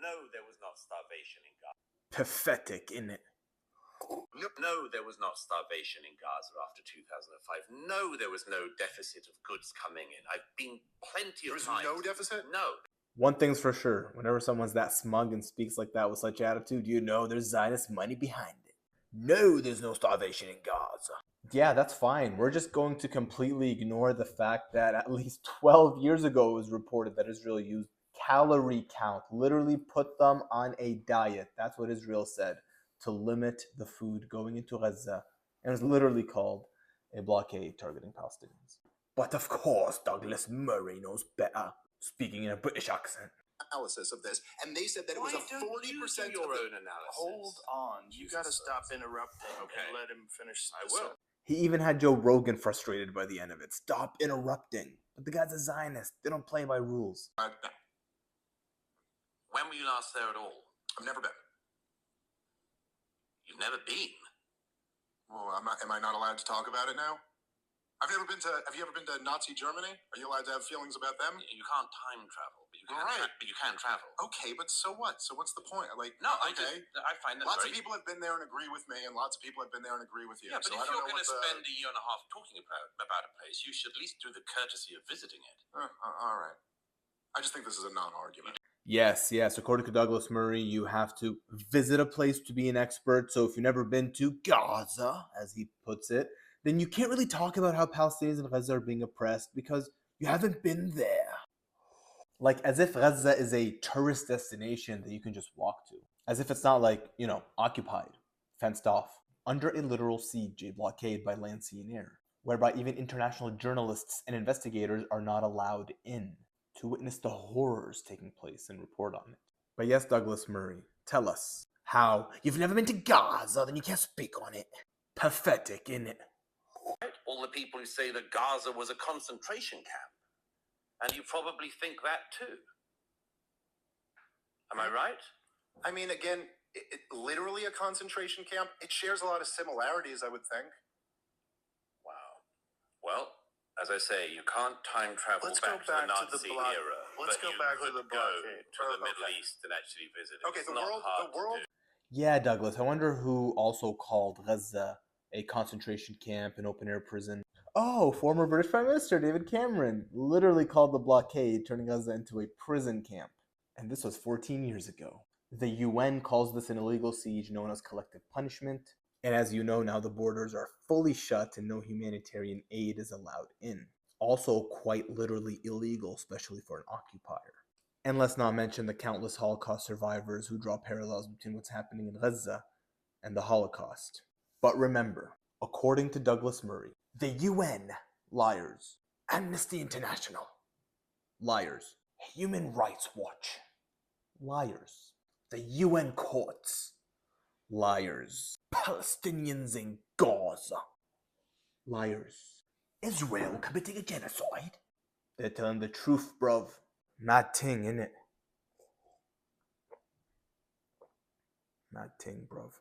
No, there was not starvation in Gaza. Pathetic, innit? No, there was not starvation in Gaza after 2005. No, there was no deficit of goods coming in. I've been plenty of times. There was no deficit? No. One thing's for sure, whenever someone's that smug and speaks like that with such attitude, you know there's Zionist money behind it. No, there's no starvation in Gaza. Yeah, that's fine. We're just going to completely ignore the fact that at least 12 years ago it was reported that Israel used calorie count, literally put them on a diet. That's what Israel said, to limit the food going into Gaza. And it was literally called a blockade targeting Palestinians. But of course, Douglas Murray knows better, speaking in a British accent. Analysis of this, and they said that it was a 40% your own analysis. Hold on, you gotta stop interrupting and let him finish. I will. He even had Joe Rogan frustrated by the end of it. Stop interrupting. But the guy's a Zionist. They don't play by rules. When were you last there at all? I've never been. You've never been? Well, am I not allowed to talk about it now? Have you ever been to Nazi Germany? Are you allowed to have feelings about them? You can't time travel, but you can. Right. But you can travel. Okay, but so what? So what's the point? Like, no, okay. I find that lots of people have been there and agree with me, and lots of people have been there and agree with you. Yeah, but so if I don't you're know going to spend a year and a half talking about a place, you should at least do the courtesy of visiting it. All right. I just think this is a non-argument. Yes. According to Douglas Murray, you have to visit a place to be an expert. So if you've never been to Gaza, as he puts it, then you can't really talk about how Palestinians in Gaza are being oppressed because you haven't been there. Like, as if Gaza is a tourist destination that you can just walk to. As if it's not like, occupied, fenced off, under a literal siege, a blockade by land, sea, and air, whereby even international journalists and investigators are not allowed in to witness the horrors taking place and report on it. But yes, Douglas Murray, tell us how you've never been to Gaza, then you can't speak on it. Pathetic, innit? All the people who say that Gaza was a concentration camp. And you probably think that too. Am I right? I mean, again, literally a concentration camp. It shares a lot of similarities, I would think. Wow. Well, as I say, you can't time travel back to the Nazi era. Let's go back to the blockade. To the Middle East and actually visit it. Okay, it's not hard the world. To do. Yeah, Douglas, I wonder who also called Gaza a concentration camp, an open-air prison. Oh, former British Prime Minister David Cameron literally called the blockade, turning Gaza into a prison camp. And this was 14 years ago. The UN calls this an illegal siege known as collective punishment. And as you know, now the borders are fully shut and no humanitarian aid is allowed in. Also quite literally illegal, especially for an occupier. And let's not mention the countless Holocaust survivors who draw parallels between what's happening in Gaza and the Holocaust. But remember, according to Douglas Murray, the UN, liars. Amnesty International, liars. Human Rights Watch, liars. The UN courts, liars. Palestinians in Gaza, liars. Israel committing a genocide. They're telling the truth, bruv. Mad ting, innit? Mad ting, bruv.